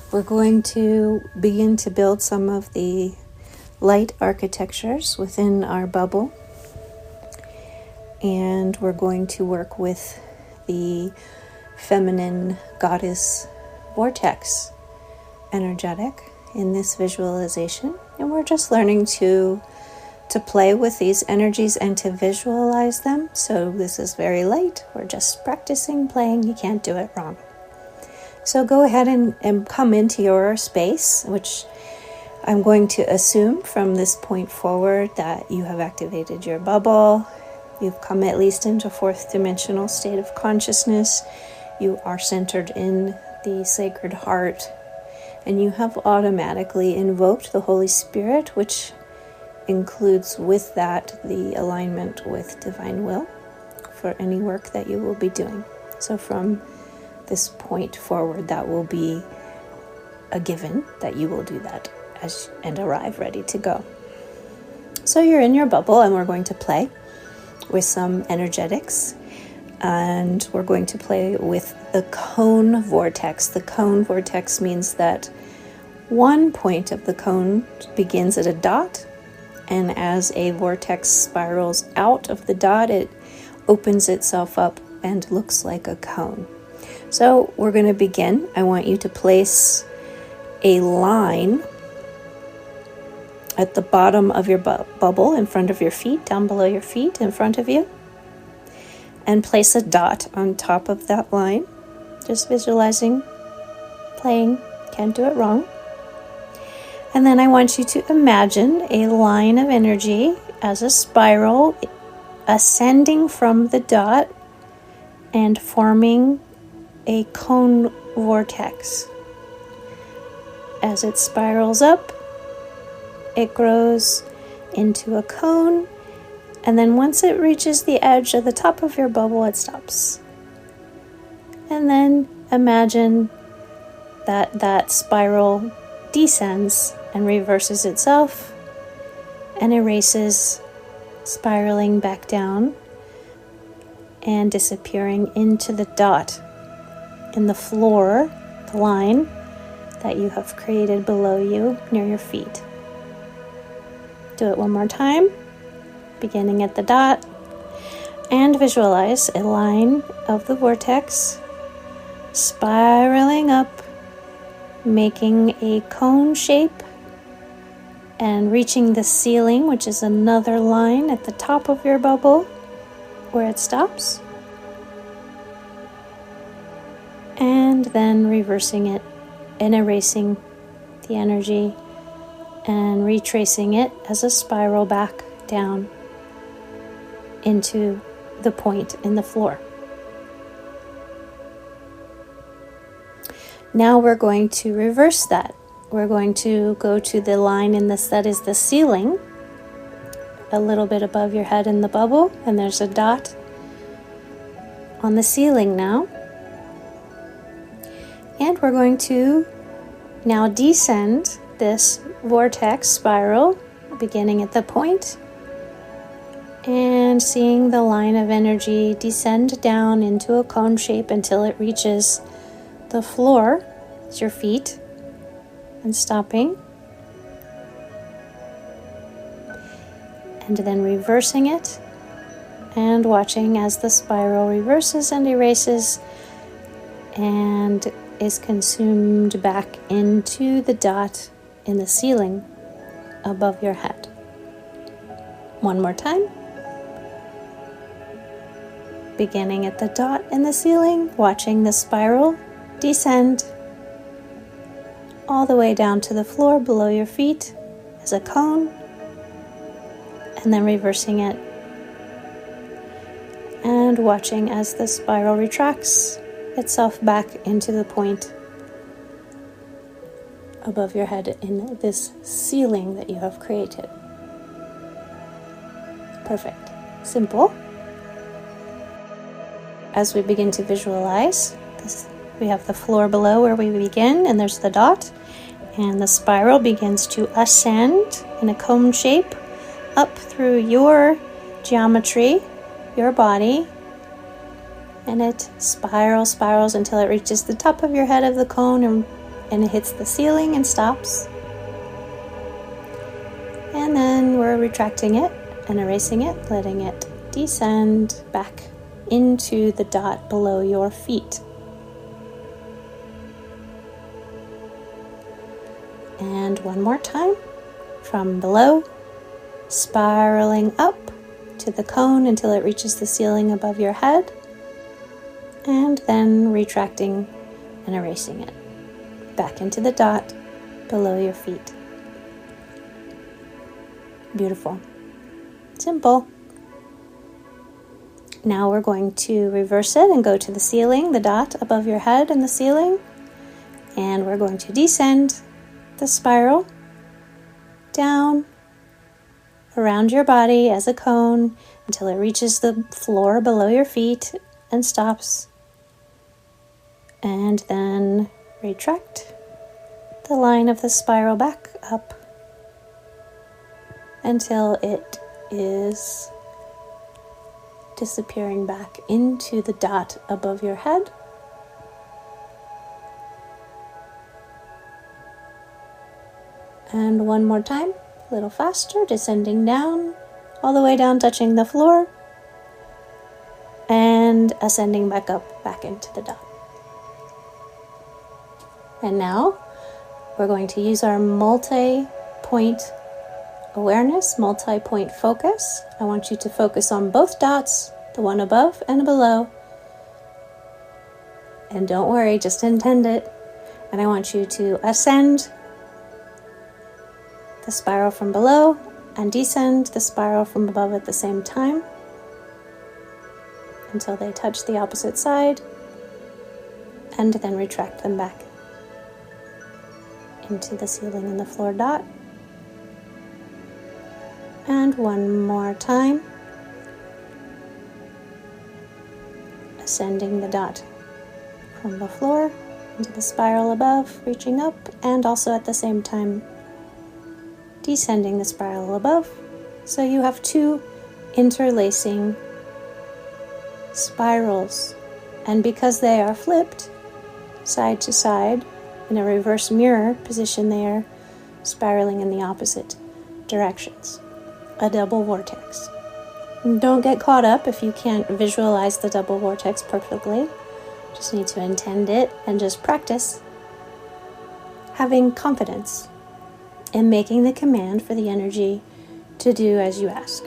We're going to begin to build some of the light architectures within our bubble. And we're going to work with the feminine goddess Vortex energetic in this visualization. And we're just learning to play with these energies and to visualize them. So this is very light. We're just practicing playing. You can't do it wrong. So go ahead and come into your space, which I'm going to assume from this point forward that you have activated your bubble. You've come at least into fourth dimensional state of consciousness. You are centered in the Sacred Heart, and you have automatically invoked the Holy Spirit, which includes with that the alignment with Divine Will for any work that you will be doing. So from this point forward, that will be a given that you will do that and arrive ready to go. So you're in your bubble, and we're going to play with some energetics, and we're going to play with the cone vortex. The cone vortex means that one point of the cone begins at a dot, and as a vortex spirals out of the dot, it opens itself up and looks like a cone. So we're going to begin. I want you to place a line at the bottom of your bubble in front of your feet, down below your feet, in front of you, and place a dot on top of that line. Just visualizing, playing, can't do it wrong. And then I want you to imagine a line of energy as a spiral ascending from the dot and forming a cone vortex. As it spirals up, it grows into a cone, and then once it reaches the edge of the top of your bubble, it stops. And then imagine that spiral descends and reverses itself and erases, spiraling back down and disappearing into the dot in the floor, the line that you have created below you near your feet. Do it one more time, beginning at the dot, and visualize a line of the vortex spiraling up, making a cone shape and reaching the ceiling, which is another line at the top of your bubble where it stops, and then reversing it and erasing the energy and retracing it as a spiral back down into the point in the floor. Now we're going to reverse that. We're going to go to the line that is the ceiling, a little bit above your head in the bubble, and there's a dot on the ceiling now. And we're going to now descend this vortex spiral, beginning at the point, and seeing the line of energy descend down into a cone shape until it reaches the floor, it's your feet, and stopping, and then reversing it and watching as the spiral reverses and erases and is consumed back into the dot in the ceiling above your head. One more time. Beginning at the dot in the ceiling, watching the spiral descend all the way down to the floor below your feet as a cone, and then reversing it and watching as the spiral retracts itself back into the point above your head in this ceiling that you have created. Perfect. Simple. As we begin to visualize this, we have the floor below where we begin, and there's the dot, and the spiral begins to ascend in a cone shape up through your geometry, your body, and it spirals until it reaches the top of your head of the cone and and it hits the ceiling and stops. And then we're retracting it and erasing it, letting it descend back into the dot below your feet. And one more time, from below, spiraling up to the cone until it reaches the ceiling above your head, and then retracting and erasing it back into the dot below your feet. Beautiful. Simple. Now we're going to reverse it and go to the ceiling, the dot above your head and the ceiling, and we're going to descend the spiral down around your body as a cone until it reaches the floor below your feet and stops. And then retract the line of the spiral back up until it is disappearing back into the dot above your head. And one more time, a little faster, descending down, all the way down, touching the floor, and ascending back up, back into the dot. And now we're going to use our multi-point awareness, multi-point focus. I want you to focus on both dots, the one above and below. And don't worry, just intend it. And I want you to ascend the spiral from below and descend the spiral from above at the same time until they touch the opposite side, and then retract them back into the ceiling and the floor dot. And one more time, ascending the dot from the floor into the spiral above, reaching up, and also at the same time descending the spiral above. So you have two interlacing spirals, and because they are flipped side to side in a reverse mirror position, they are spiraling in the opposite directions. A double vortex. Don't get caught up if you can't visualize the double vortex perfectly. Just need to intend it and just practice having confidence in making the command for the energy to do as you ask.